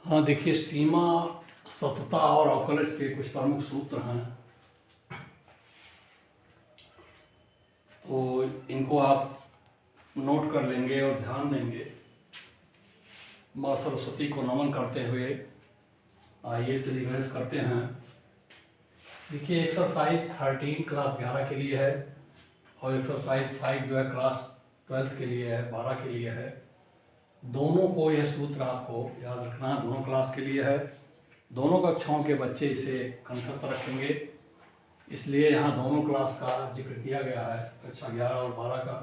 हाँ देखिए, सीमा, सतता और अवकलज के कुछ प्रमुख सूत्र हैं। तो इनको आप नोट कर लेंगे और ध्यान देंगे। माँ सरस्वती को नमन करते हुए आइए इसे रिवाइज करते हैं। देखिए, एक्सरसाइज 13 क्लास 11 के लिए है और एक्सरसाइज 5 जो है क्लास 12 के लिए है, 12 के लिए है। दोनों को यह सूत्र आपको याद रखना, दोनों क्लास के लिए है। दोनों कक्षाओं के बच्चे इसे कंठस्थ रखेंगे, इसलिए यहाँ दोनों क्लास का जिक्र किया गया है, कक्षा 11 और 12 का।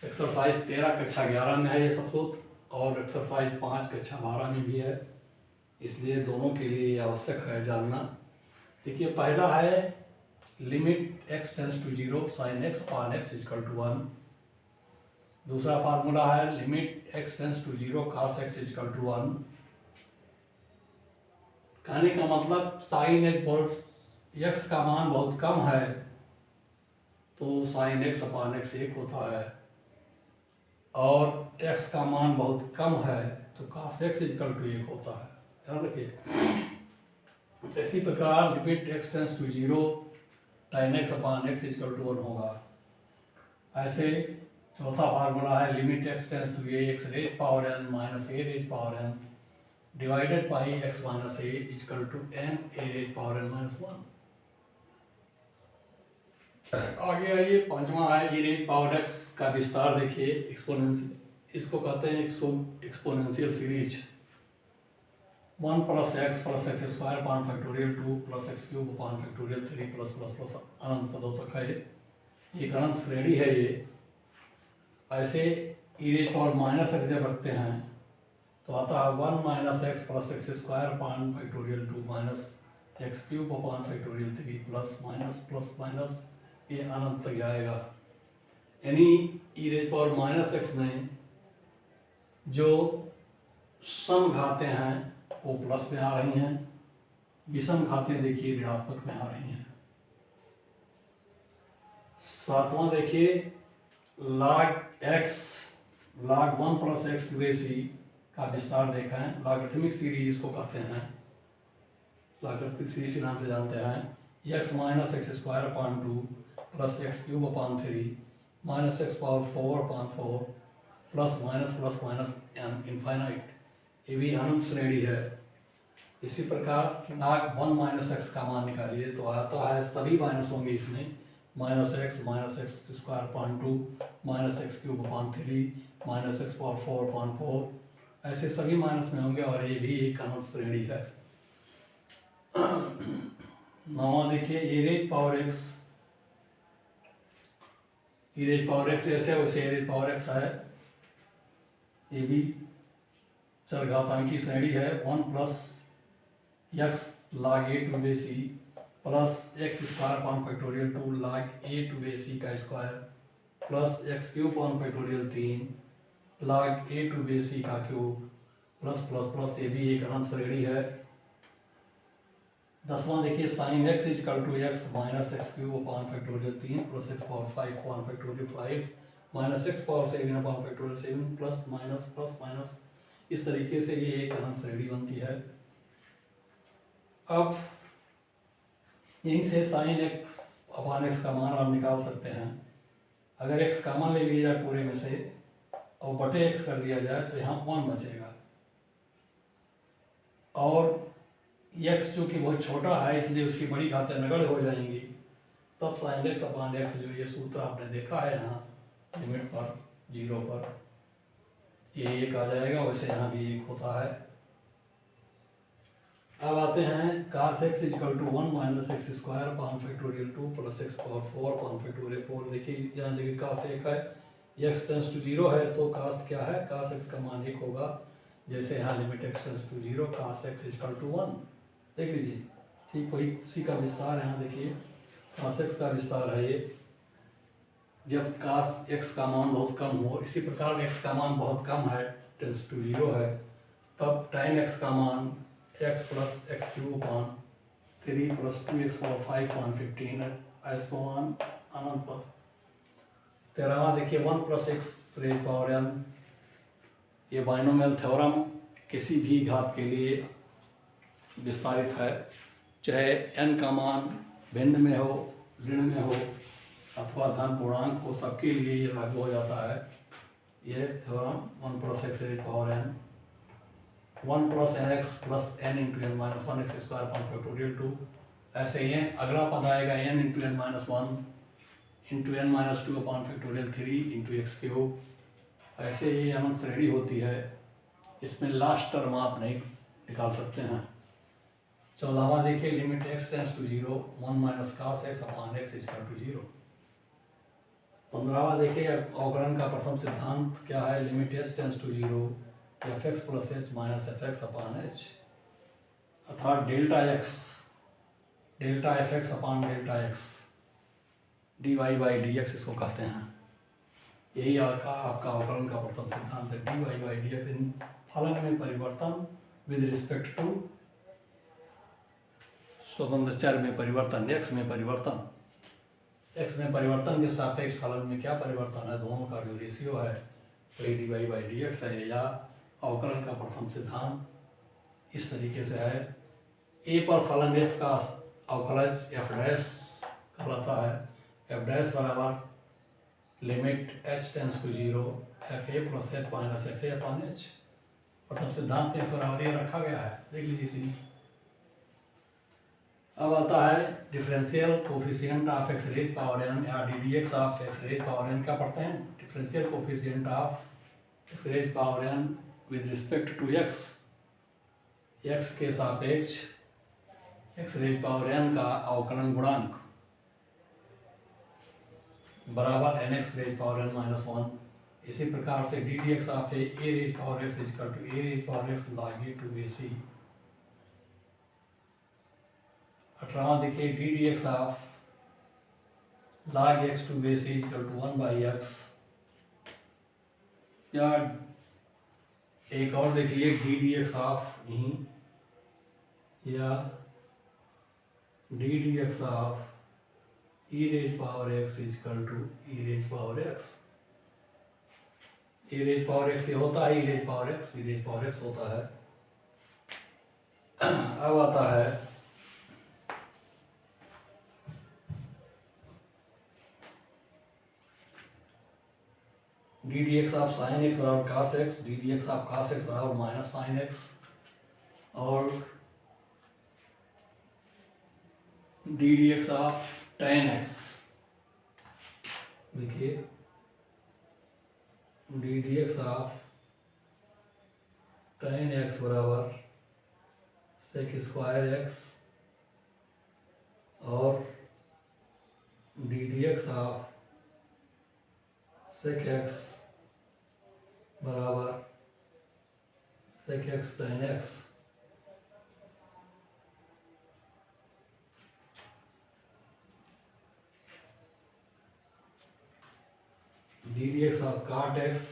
एक्सरसाइज 13 कक्षा 11 में है ये सब सूत्र, और एक्सरसाइज 5 कक्षा 12 में भी है, इसलिए दोनों के लिए ये आवश्यक है जानना। देखिए, पहला है limit x tends to 0 sine x upon x equal to 1। दूसरा फार्मूला है limit x tends to 0 cos x equal to 1। कहने का मतलब साइन x का मान बहुत कम है तो साइन x अपान x 1 होता है, और x का मान बहुत कम है तो cos x इक्वल टू 1 होता है। ध्यान रखिए। इसी प्रकार limit x tends to 0 tan x upon x equal to 1 होगा। ऐसे चौथा फार्मूला है limit x tends to a x raise power n minus a raise power n divided by x minus a equal to n a raise power n minus 1। आगे आइए, पांचवा है e raise power x का विस्तार। देखिए, exponential, इसको कहते हैं exponential series. 1 plus x square upon factorial 2 plus x cube upon factorial 3 plus plus plus अनंत पदों तक है। एक अनंत श्रेणी है ये। ऐसे e raise power minus x जब रखते हैं तो आता है 1 minus x plus x square upon factorial 2 minus x cube upon factorial 3 plus minus ये अनंत तक जाएगा। यानी e raise power minus x में जो सम घातें हैं वो प्लस में आ रही हैं, विषम घातें देखिए ऋणात्मक में आ रही हैं। सातवां देखिए, log 1 प्लस एक्स टू ए सी का विस्तार देखा है। लॉगरिथमिक सीरीज इसको कहते हैं, लॉगरिथमिक सीरीज के नाम से जानते हैं। x minus x square upon 2 plus x cube upon 3 minus x power 4 upon 4 plus minus an infinite, ये भी अनंत श्रेणी है। इसी प्रकार log 1 माइनस एक्स का मान निकालिए तो आता है, सभी माइनस होंगे इसमें, माइनस एक्स स्क्वायर अपान 2 minus x cube upon 3 minus x power 4 अपान 4, ऐसे सभी माइनस में होंगे और ये भी एक अनंत श्रेणी है। नौवां देखिए, ए रेज पावर एक्स जैसे वैसे ए रेज पावर एक्स है, ये भी चरघातांकी श्रेणी है। 1 plus x log a to base plus x square upon factorial 2 log a to base का square plus x cube upon factorial 3 log a to base का cube plus plus plus, ये भी एक अनंत श्रेणी है। दसवां देखिए, sine x equal to x minus x cube upon factorial 3 plus x power 5 upon factorial 5 minus x power 7 upon factorial 7 plus minus, इस तरीके से ये एक अनंत श्रेणी बनती है। अब यहीं से साइन एक्स अपान एक्स का मान आप निकाल सकते हैं। अगर एक्स कॉमन ले लिया जाए पूरे में से और बटे एक्स कर दिया जाए तो यहाँ 1 बचेगा, और एक्स चूँकि बहुत छोटा है इसलिए उसकी बड़ी घातें नगण्य हो जाएंगी। तब साइन एक्स अपान एक्स जो ये सूत्र आपने देखा है यहाँ लिमिट पर 0 पर, ये 1 आ जाएगा, वैसे यहाँ भी 1 होता है। अब आते हैं cos x equal to 1 minus x square upon factorial 2 plus x power 4 upon factorial 4। देखिए यहाँ देखिए cos 1 है, x टेंस टू 0 है तो cos क्या है, cos x का मान 1 होगा। जैसे यहाँ limit x tends to 0 cos x equal to 1, देख लीजिए ठीक वही उसी का विस्तार। यहाँ देखिए cos x का विस्तार है ये, जब cos x का मान बहुत कम हो। इसी प्रकार x का मान बहुत कम है, टेंस टू 0 है, तब tan x का मान x plus x cube upon 3 plus 2x power 5 upon 15 है, ऐसो मान अनंत पद। 13वां देखिए, 1 plus x raise power n, ये बाइनोमियल थ्योरम किसी भी घात के लिए विस्तारित है, चाहे n का मान भिन्न में हो, ऋण में हो अथवा धन पूर्णांक हो, सबके लिए ये लागू हो जाता है ये theorem 1 plus x raise power n 1 plus n x plus n into n minus one x square upon factorial 2। ऐसे ये अगला पद आएगा n into n minus one into n minus two upon factorial 3 into x cube. ऐसे ये अनंत श्रेणी होती है, इसमें लास्ट टर्म आप नहीं निकाल सकते हैं। 14वां देखिए, limit x tends to 0 1 minus cos x upon x equal to 0। 15वां देखिए, अवकलन का प्रथम सिद्धांत क्या है, limit h tends to 0 f x plus h minus f x upon h, अर्थात delta f x upon delta x d y by d x इसको कहते हैं। यही आपका अवकलन का प्रथम सिद्धांत है, d y by d x इन फलन में परिवर्तन विद रिस्पेक्ट टू स्वतंत्र चर में परिवर्तन, एक्स में परिवर्तन, एक्स में परिवर्तन के सापेक्ष फलन में क्या परिवर्तन है, दोनों का जो रेशियो है वही d y by d x है। या अवकलन का प्रथम सिद्धांत इस तरीके से है, ए पर फलन एफ का अवकलज एफ डैश कहलाता है, एफ डैश बराबर limit h tends to 0 f a plus h minus f a upon h. प्रथम सिद्धांत में बराबर ये रखा गया है, देख लीजिए इसी। अब आता है differential coefficient of x raise power n या d d x of x raise power n. क्या पढ़ते हैं, differential coefficient of x raise power n with respect to x, x के सापेक्ष एक्स रेज पावर एन का अवकलन गुणांक बराबर n x raise power n minus one. इसी प्रकार से d d x of a raise power x equal to a raise power x log a to base. 18वां देखिए, d d x of log x to base equal to 1 by x. या एक और देख लिए, D d x of यहीं या d d x of e raise power x equal to e raise power x. E raise power x ये होता है, ई रेज पावर एक्स होता है। अब आता है d d x of sine x बराबर cos x, d d x of cos x बराबर माइनस साइन एक्स, और d d x of tan x. देखिए d d x of tan x बराबर सेक स्क्वायर एक्स, और d d x of sec x बराबर sec x tan x. D d x of cot x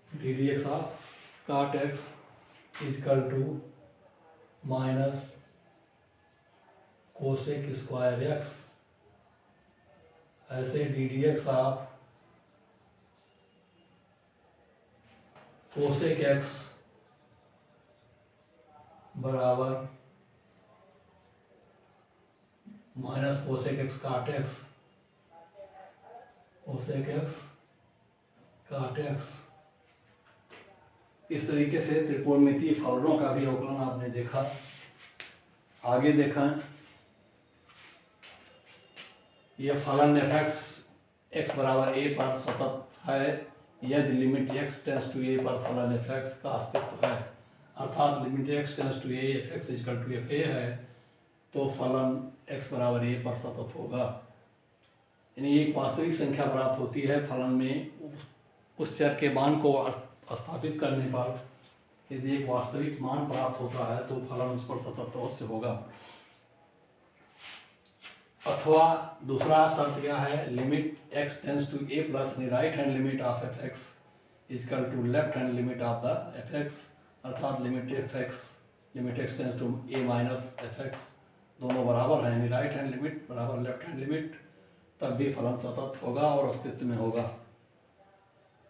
d d x of cot x equal to minus cosec square x. ऐसे D d x of cosec x बराबर minus cosec x काट x, cosec x काट x. इस तरीके से त्रिकोणमितीय फलनों का भी अवकलन आपने देखा। आगे देखा, यह फलन एफ एक्स बराबर ए पर सतत है यदि limit x tends to a पर फलन एफ एक्स का अस्तित्व है। अर्थात limit x tends to a f x equal to f a है तो फलन एक्स बराबर ए पर सतत होगा। यानी एक वास्तविक संख्या प्राप्त होती है फलन में, उस चर के मान को स्थापित करने पर यदि एक वास्तविक मान प्राप्त होता है तो फलन उस पर सतत अवश्य होगा। अथवा दूसरा शर्त क्या है, limit x tends to a plus right hand limit of f x equal to left hand limit of the f x. अर्थात limit x tends to a minus f x दोनों बराबर हैं, राइट हैंड लिमिट बराबर left hand limit. तब भी फलन सतत होगा और अस्तित्व में होगा।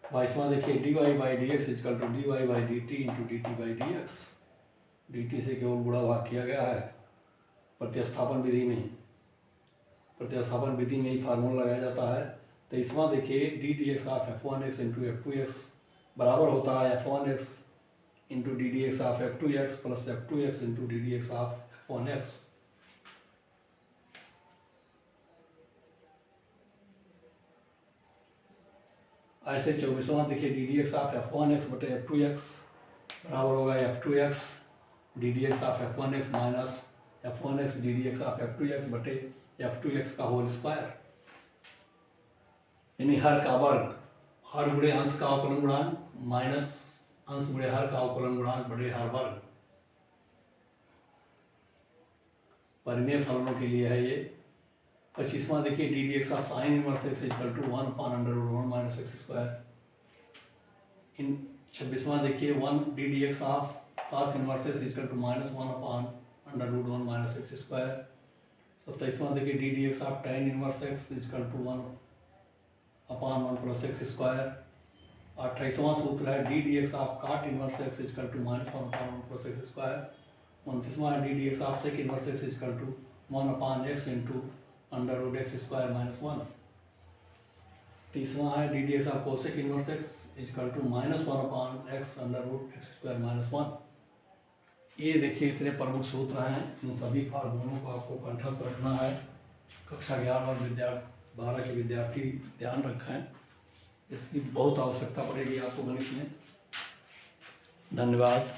22वां देखिए, dy by d x equal to dy by d t into d t by d x. D t से केवल गुणा भाग किया गया है प्रतिस्थापन विधि में। प्रतिस्थापन विधि में ही फार्मूला लगाया जाता है। 23वां देखिए, d d x of F one x into F two x बराबर होता है F one x into D d x of F two x plus F two x into D d x of F one x. ऐसे 24वां देखिए, d d x of F one x बटे F two x बराबर होगा F two x d d x of F one x minus F one x d d x of F two x बटे F two x का whole square. यानी हर का वर्ग, हर गुणे अंश का अवकलन गुणांक माइनस अंश गुणे हर का अवकलन गुणांक बटे हर वर्ग। परिमेय फलनों के लिए है ये। 25वां देखिए, d d x of sine inverse x equal to 1 upon under root 1 minus x square. इन 26वां देखिए, 1 d d x of cos inverse x equal to minus 1 upon under root 1 minus x square. 27वां देखिए, d d x of tan inverse x equal to 1 upon 1 plus x square. 28वां सूत्र है, d d x of cot inverse x equal to minus 1 upon 1 plus x square. 29वां है, d d x of sec inverse x equal to 1 upon x into under root x square minus 1। 30वां है, d d x of cosec inverse x equal to minus 1 upon x under root x square minus 1। ये देखिए इतने प्रमुख सूत्र हैं। इन सभी फार्मूलों को आपको कंठस्थ रखना है। कक्षा 11 और 12 के विद्यार्थी ध्यान रखें, इसकी बहुत आवश्यकता पड़ेगी आपको गणित में। धन्यवाद।